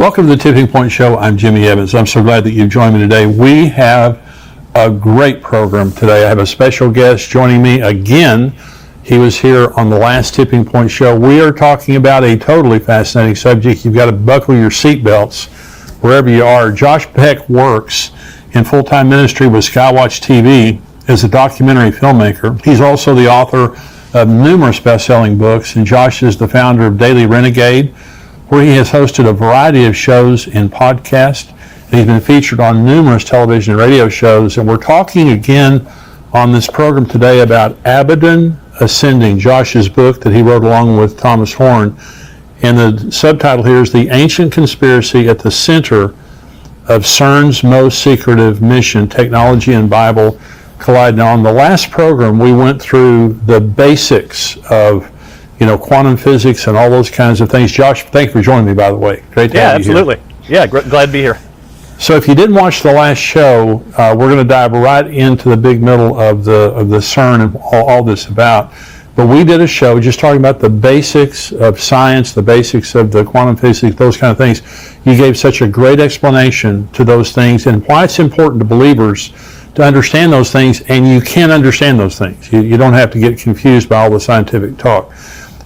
Welcome to the Tipping Point Show. I'm Jimmy Evans. I'm so glad that you've joined me today. We have a great program today. I have a special guest joining me again. He was here on the last Tipping Point Show. We are talking about a totally fascinating subject. You've got to buckle your seatbelts wherever you are. Josh Peck works in full-time ministry with Skywatch TV as a documentary filmmaker. He's also the author of numerous best-selling books, and Josh is the founder of Daily Renegade, where he has hosted a variety of shows and podcasts. He's been featured on numerous television and radio shows, and we're talking again on this program today about Abaddon Ascending, Josh's book that he wrote along with Thomas Horn. And the subtitle here is The Ancient Conspiracy at the Center of CERN's Most Secretive Mission, Technology and Bible Collide. Now, on the last program, we went through the basics of quantum physics and all those kinds of things. Josh, thank you for joining me, by the way. Great to have you absolutely. here. Yeah, glad to be here. So if you didn't watch the last show, we're going to dive right into the big middle of the CERN and all this about. But we did a show just talking about the basics of science, the basics of the quantum physics, those kind of things. You gave such a great explanation to those things and why it's important to believers to understand those things, and you can understand those things. You don't have to get confused by all the scientific talk.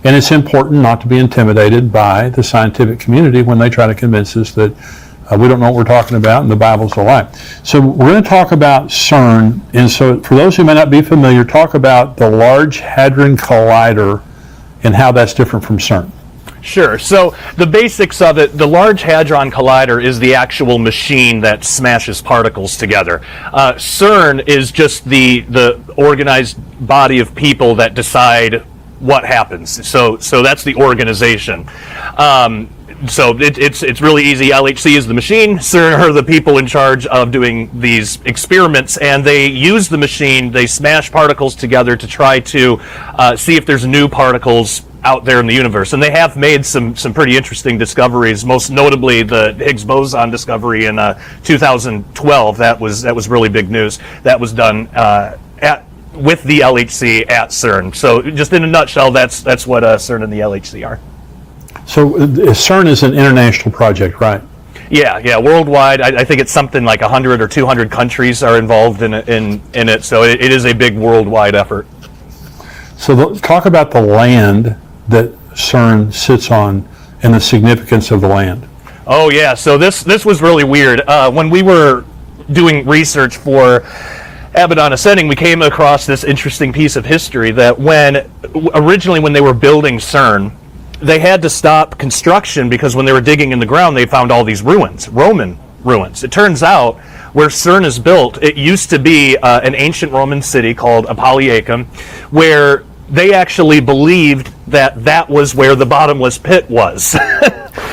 And it's important not to be intimidated by the scientific community when they try to convince us that we don't know what we're talking about and the Bible's a lie. So we're going to talk about CERN. And so for those who may not be familiar, talk about the Large Hadron Collider and how that's different from CERN. Sure. So the basics of it, the Large Hadron Collider is the actual machine that smashes particles together. CERN is just the organized body of people that decide what happens. So that's the organization. So it's really easy. LHC is the machine. CERN are the people in charge of doing these experiments, and they use the machine. They smash particles together to try to see if there's new particles out there in the universe. And they have made some pretty interesting discoveries. Most notably, the Higgs boson discovery in 2012. That was really big news. That was done with the LHC at CERN. So just in a nutshell, that's what CERN and the LHC are. So CERN is an international project, right? Yeah, worldwide. I think it's something like 100 or 200 countries are involved in it. So it is a big worldwide effort. So talk about the land that CERN sits on and the significance of the land. Oh yeah, so this was really weird. When we were doing research for Abaddon Ascending, we came across this interesting piece of history that originally when they were building CERN, they had to stop construction because when they were digging in the ground, they found all these ruins, Roman ruins. It turns out where CERN is built, it used to be an ancient Roman city called Apolliacum, where they actually believed that was where the bottomless pit was.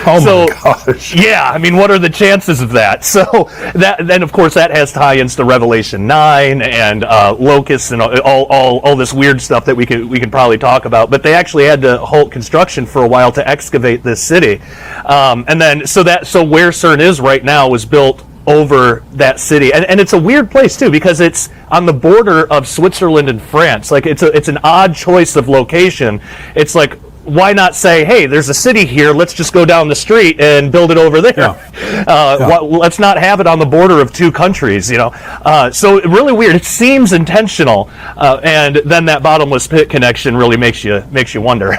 Oh my gosh. Yeah, I mean, what are the chances of that? So then of course that has tie-ins to Revelation 9 and locusts and all this weird stuff that we could probably talk about. But they actually had to halt construction for a while to excavate this city, and then so where CERN is right now was built over that city, and it's a weird place too because it's on the border of Switzerland and France. Like it's an odd choice of location. It's like, why not say, hey, there's a city here, let's just go down the street and build it over there. Yeah. Let's not have it on the border of two countries, So really weird. It seems intentional, and then that bottomless pit connection really makes you wonder.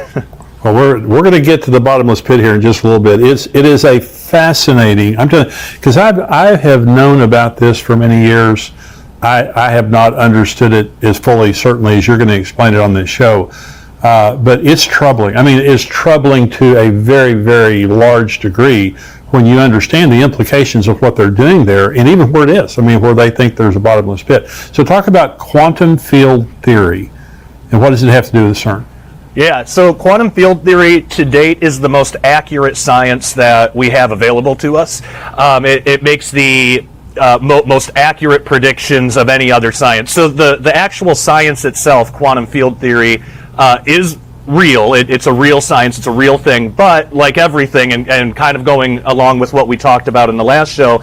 Well, we're going to get to the bottomless pit here in just a little bit. It is a fascinating, I'm telling you, because I have known about this for many years. I have not understood it as fully, certainly, as you're going to explain it on this show. But it's troubling. I mean, it's troubling to a very, very large degree when you understand the implications of what they're doing there, and even where it is. I mean, where they think there's a bottomless pit. So talk about quantum field theory, and what does it have to do with CERN? Yeah, so quantum field theory to date is the most accurate science that we have available to us. It makes the most accurate predictions of any other science. So the actual science itself, quantum field theory, is real. It's a real science. It's a real thing. But like everything, and kind of going along with what we talked about in the last show,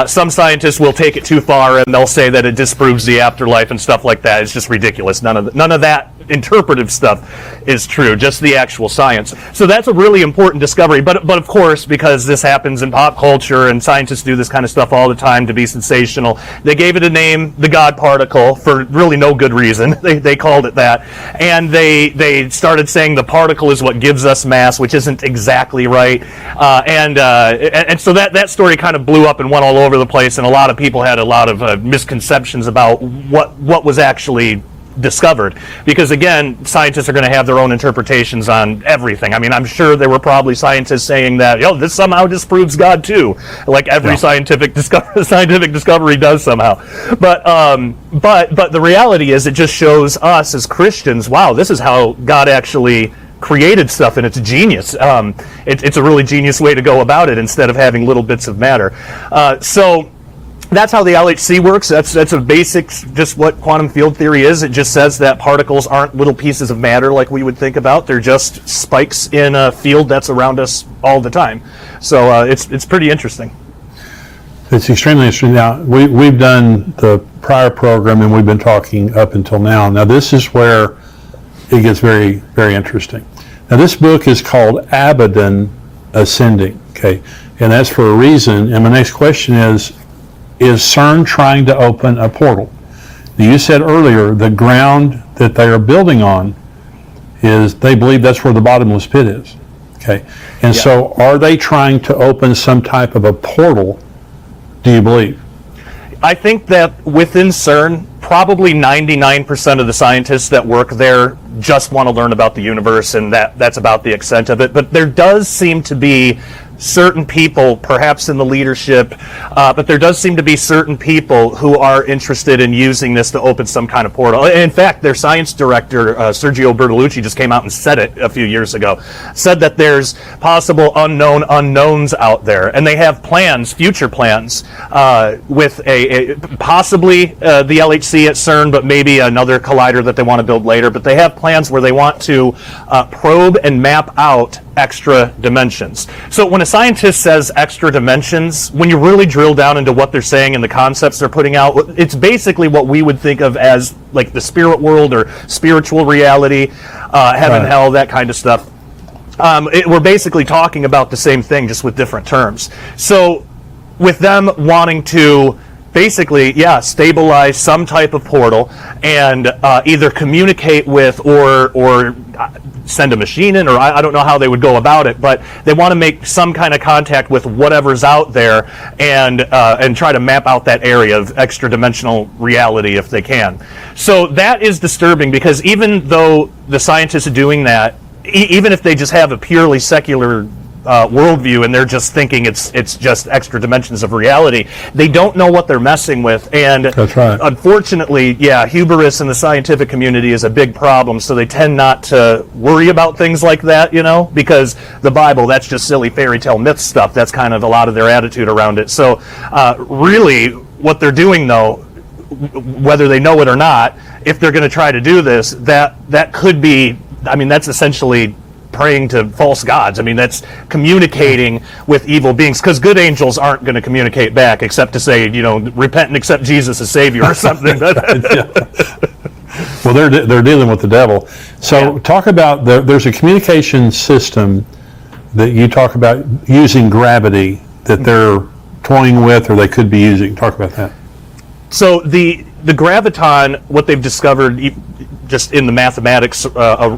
some scientists will take it too far and they'll say that it disproves the afterlife and stuff like that. It's just ridiculous. None of that interpretive stuff is true, just the actual science. So that's a really important discovery. But of course, because this happens in pop culture and scientists do this kind of stuff all the time to be sensational, they gave it a name, the God particle, for really no good reason. They called it that. And they started saying the particle is what gives us mass, which isn't exactly right. And so that story kind of blew up and went all over the place, and a lot of people had a lot of misconceptions about what was actually discovered, because again, scientists are going to have their own interpretations on everything. I mean, I'm sure there were probably scientists saying that, this somehow disproves God too, like every scientific discovery does somehow. But the reality is, it just shows us as Christians, wow, this is how God actually created stuff, and it's genius. It's a really genius way to go about it, instead of having little bits of matter. So that's how the LHC works. That's a basic, just what quantum field theory is. It just says that particles aren't little pieces of matter like we would think about. They're just spikes in a field that's around us all the time. So it's pretty interesting. It's extremely interesting. Now, we've done the prior program, and we've been talking up until now. Now, this is where it gets very, very interesting. Now, this book is called Abaddon Ascending, okay? And that's for a reason. And my next question is CERN trying to open a portal? Now, you said earlier the ground that they are building on is, they believe that's where the bottomless pit is, okay? And so are they trying to open some type of a portal, do you believe? I think that within CERN, probably 99% of the scientists that work there just want to learn about the universe, and that's about the extent of it. But there does seem to be certain people, perhaps in the leadership, but there does seem to be certain people who are interested in using this to open some kind of portal. In fact, their science director, Sergio Bertolucci, just came out and said it a few years ago, said that there's possible unknown unknowns out there, and they have plans, future plans, with possibly the LHC at CERN, but maybe another collider that they want to build later. But they have plans where they want to probe and map out extra dimensions. So when a scientist says extra dimensions, when you really drill down into what they're saying and the concepts they're putting out, it's basically what we would think of as like the spirit world or spiritual reality, heaven, hell, that kind of stuff. We're basically talking about the same thing, just with different terms. So with them wanting to basically, stabilize some type of portal and either communicate with or send a machine in, or I don't know how they would go about it, but they want to make some kind of contact with whatever's out there and try to map out that area of extra dimensional reality if they can. So that is disturbing, because even though the scientists are doing that, even if they just have a purely secular worldview and they're just thinking it's just extra dimensions of reality, they don't know what they're messing with. And that's right. Unfortunately, hubris in the scientific community is a big problem, so they tend not to worry about things like that, because the Bible, that's just silly fairy tale myth stuff. That's kind of a lot of their attitude around it. So really what they're doing, though, whether they know it or not, if they're going to try to do this, that could be, that's essentially praying to false gods. That's communicating with evil beings, because good angels aren't going to communicate back except to say, repent and accept Jesus as Savior or something. Well, they're dealing with the devil. So talk about, there's a communication system that you talk about using gravity that they're toying with, or they could be using. Talk about that. So the graviton, what they've discovered just in the mathematics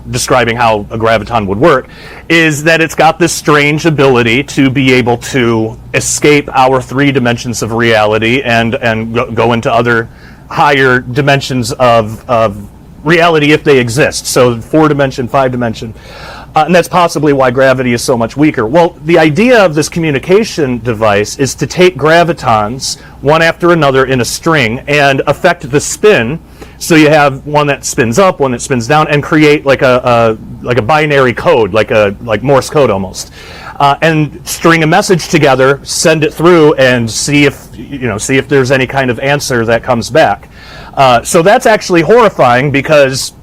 describing how a graviton would work, is that it's got this strange ability to be able to escape our 3 dimensions of reality and go into other higher dimensions of reality if they exist. So 4-dimension, 5-dimension. And that's possibly why gravity is so much weaker. Well, the idea of this communication device is to take gravitons, one after another in a string, and affect the spin. So you have one that spins up, one that spins down, and create like a binary code, like Morse code almost. And string a message together, send it through, and see if there's any kind of answer that comes back. So that's actually horrifying, because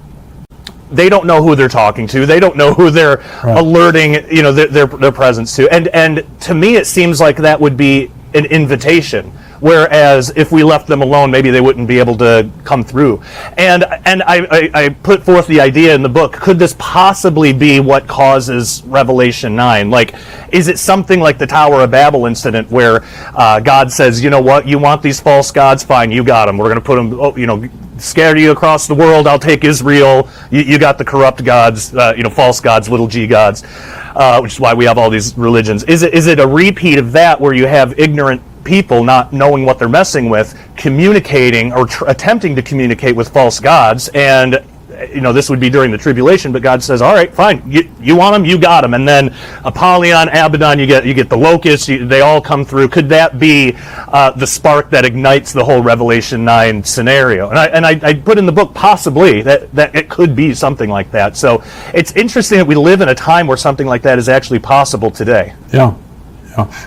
they don't know who they're talking to. They don't know who they're alerting, their presence to. And to me, it seems like that would be an invitation. whereas if we left them alone, maybe they wouldn't be able to come through. And I put forth the idea in the book, could this possibly be what causes Revelation 9? Like, is it something like the Tower of Babel incident where God says, you know what, you want these false gods? Fine, you got them. We're going to put them, scatter you across the world. I'll take Israel. You got the corrupt gods, false gods, little g gods, which is why we have all these religions. Is it a repeat of that where you have ignorant people not knowing what they're messing with, communicating or attempting to communicate with false gods? And this would be during the tribulation, but God says, all right, fine, you want them, you got them. And then Apollyon, Abaddon, you get the locusts, they all come through. Could that be the spark that ignites the whole Revelation 9 scenario? And I put in the book possibly that it could be something like that. So it's interesting that we live in a time where something like that is actually possible today. Yeah.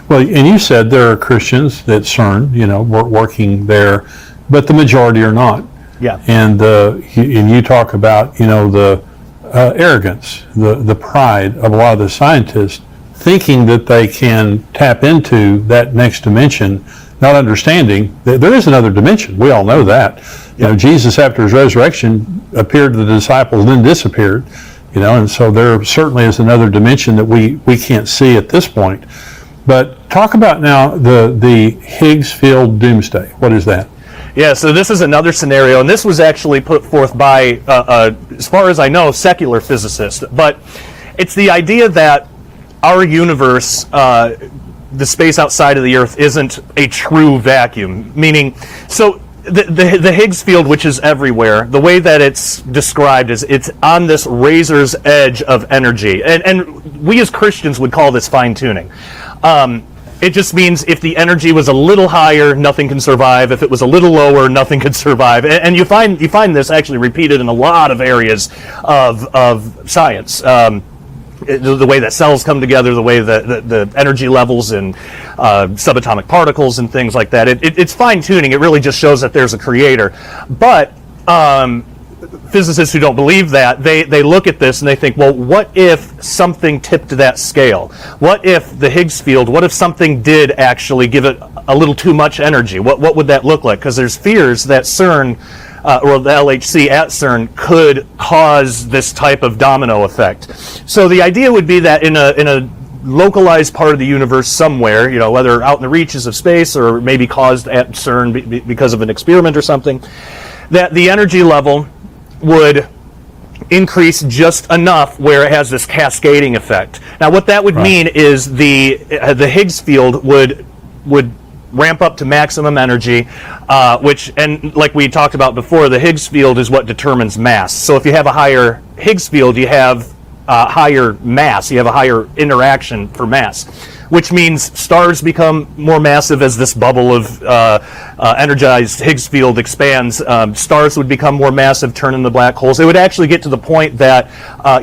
Well, and you said there are Christians at CERN, working there, but the majority are not. Yeah. And you talk about, the arrogance, the pride of a lot of the scientists, thinking that they can tap into that next dimension, not understanding that there is another dimension. We all know that. Jesus, after his resurrection, appeared to the disciples, then disappeared. And so there certainly is another dimension that we can't see at this point. But talk about now the Higgs field doomsday. What is that? Yeah, so this is another scenario, and this was actually put forth by, as far as I know, secular physicists. But it's the idea that our universe, the space outside of the Earth, isn't a true vacuum. Meaning, so the Higgs field, which is everywhere, the way that it's described is it's on this razor's edge of energy. And we as Christians would call this fine-tuning. It just means if the energy was a little higher, nothing can survive. If it was a little lower, nothing could survive. And you find this actually repeated in a lot of areas of science. The way that cells come together, the way that the energy levels and subatomic particles and things like that. It's fine-tuning. It really just shows that there's a creator. But physicists who don't believe that, they look at this and they think, well, what if something tipped that scale? What if the Higgs field, what if something did actually give it a little too much energy? What would that look like? Because there's fears that CERN, or the LHC at CERN, could cause this type of domino effect. So the idea would be that in a localized part of the universe somewhere, whether out in the reaches of space or maybe caused at CERN because of an experiment or something, that the energy level would increase just enough where it has this cascading effect. Now, what that would mean is the Higgs field would ramp up to maximum energy, which, and like we talked about before, the Higgs field is what determines mass. So if you have a higher Higgs field, you have higher mass, you have a higher interaction for mass, which means stars become more massive as this bubble of energized Higgs field expands. Stars would become more massive, turn into black holes. It would actually get to the point that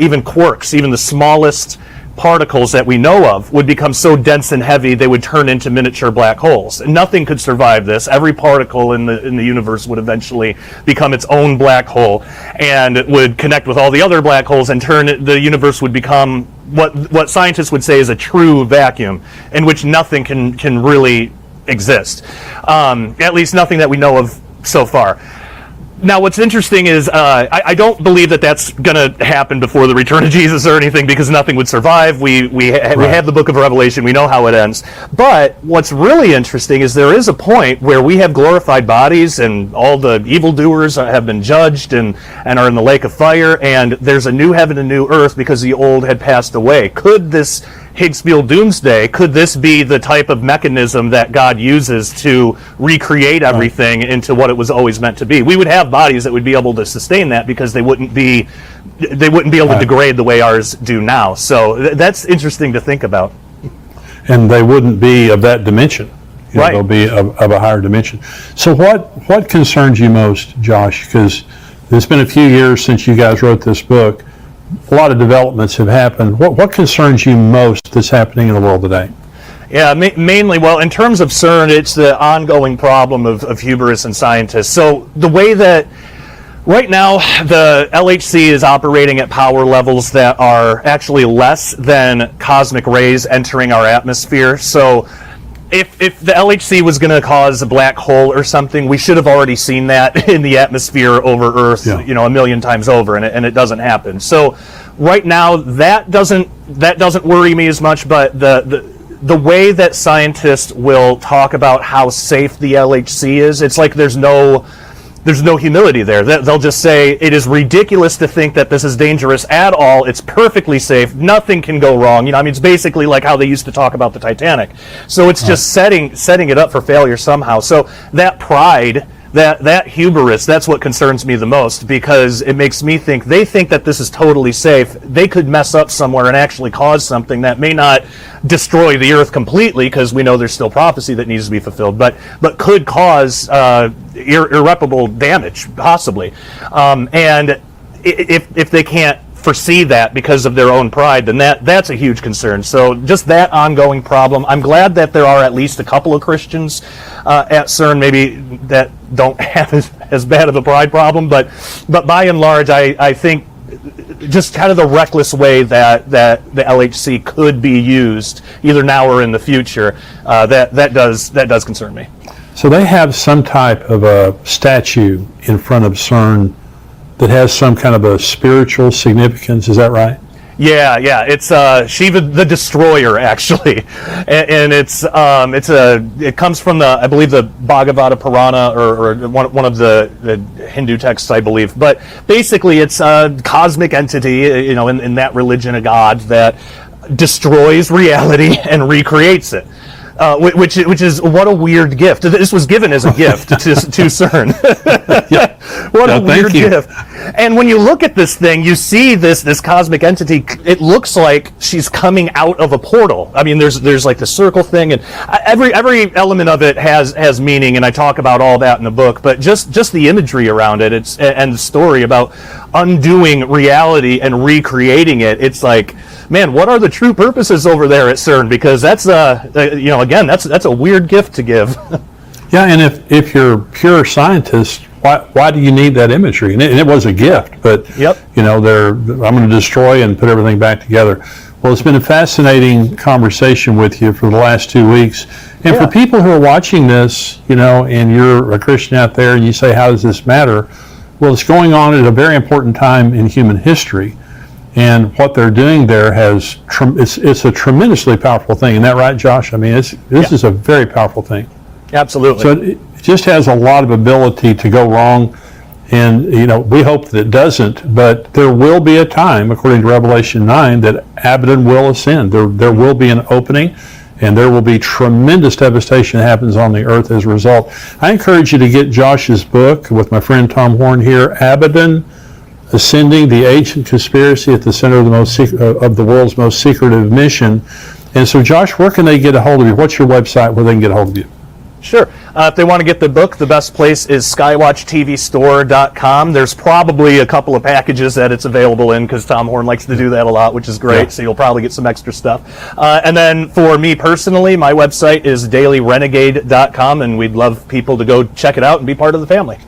even quarks, even the smallest particles that we know of, would become so dense and heavy they would turn into miniature black holes. Nothing could survive this. Every particle in the universe would eventually become its own black hole, and it would connect with all the other black holes, and the universe would become what scientists would say is a true vacuum, in which nothing can really exist. At least nothing that we know of so far. Now, what's interesting is I don't believe that that's going to happen before the return of Jesus or anything, because nothing would survive. We have the book of Revelation. We know how it ends. But what's really interesting is there is a point where we have glorified bodies and all the evildoers have been judged and are in the lake of fire, and there's a new heaven and new earth because the old had passed away. Could this Higgs field doomsday, could this be the type of mechanism that God uses to recreate everything into what it was always meant to be? We would have bodies that would be able to sustain that because they wouldn't be able to degrade the way ours do now. So that's interesting to think about. And they wouldn't be of that dimension. They'll be of a higher dimension. So what concerns you most, Josh? Because it's been a few years since you guys wrote this book. A lot of developments have happened. What concerns you most that's happening in the world today? Yeah, mainly, well, in terms of CERN, it's the ongoing problem of hubris in scientists. So the way that right now the LHC is operating at power levels that are actually less than cosmic rays entering our atmosphere. So if the LHC was going to cause a black hole or something, we should have already seen that in the atmosphere over Earth, Yeah. a million times over, and it doesn't happen. So right now, that doesn't worry me as much. But the way that scientists will talk about how safe the LHC is, it's like there's no humility there. They'll just say it is ridiculous to think that this is dangerous at all. It's perfectly safe. Nothing can go wrong. It's basically like how they used to talk about the Titanic. So it's just setting it up for failure somehow. So that pride, that hubris, that's what concerns me the most, because it makes me think they think that this is totally safe. They could mess up somewhere and actually cause something that may not destroy the earth completely, because we know there's still prophecy that needs to be fulfilled, but could cause irreparable damage, possibly. And if they can't foresee that because of their own pride, then that's a huge concern. So just that ongoing problem. I'm glad that there are at least a couple of Christians at CERN, maybe that don't have as bad of a pride problem, but by and large, I think just kind of the reckless way that the LHC could be used, either now or in the future, that does concern me. So they have some type of a statue in front of CERN that has some kind of a spiritual significance. Is that right? Yeah, it's Shiva the Destroyer, actually, and it comes from I believe the Bhagavata Purana, or one of the Hindu texts, I believe. But basically, it's a cosmic entity, in that religion, a god that destroys reality and recreates it. Which is what a weird gift. This was given as a gift to CERN. Yeah. What a weird you. gift. And when you look at this thing, you see this cosmic entity. It looks like she's coming out of a portal. I mean, there's like the circle thing, and every element of it has meaning, and I talk about all that in the book. But just the imagery around it, and the story about undoing reality and recreating it. It's like, man, what are the true purposes over there at CERN? Because that's again, that's a weird gift to give. Yeah, and if you're a pure scientist, why do you need that imagery? And it was a gift, but Yep. I'm going to destroy and put everything back together. Well, it's been a fascinating conversation with you for the last 2 weeks. And for people who are watching this, and you're a Christian out there, and you say, how does this matter? Well, it's going on at a very important time in human history. And what they're doing there it's a tremendously powerful thing. Isn't that right, Josh? I mean, this is a very powerful thing. Absolutely. So it just has a lot of ability to go wrong. And, we hope that it doesn't. But there will be a time, according to Revelation 9, that Abaddon will ascend. There will be an opening, and there will be tremendous devastation that happens on the earth as a result. I encourage you to get Josh's book with my friend Tom Horn here, Abaddon Ascending, the Ancient Conspiracy at the Center of the World's Most Secretive Mission. And so, Josh, where can they get a hold of you? What's your website where they can get a hold of you? Sure. If they want to get the book, the best place is skywatchtvstore.com. There's probably a couple of packages that it's available in, because Tom Horn likes to do that a lot, which is great. Yeah. So you'll probably get some extra stuff. And then for me personally, my website is dailyrenegade.com, and we'd love people to go check it out and be part of the family.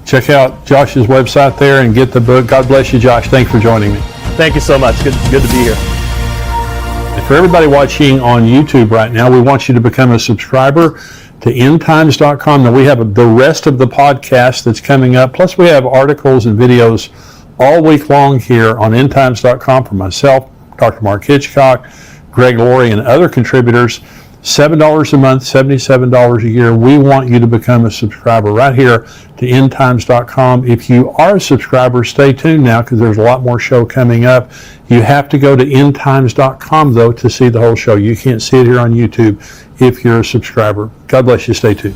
Check out Josh's website there and get the book. God bless you, Josh. Thanks for joining me. Thank you so much. Good to be here. And for everybody watching on YouTube right now, we want you to become a subscriber to endtimes.com. Now, we have the rest of the podcast that's coming up. Plus, we have articles and videos all week long here on endtimes.com from myself, Dr. Mark Hitchcock, Greg Laurie, and other contributors. $7 a month, $77 a year. We want you to become a subscriber right here to endtimes.com. If you are a subscriber, stay tuned now, because there's a lot more show coming up. You have to go to endtimes.com, though, to see the whole show. You can't see it here on YouTube if you're a subscriber. God bless you. Stay tuned.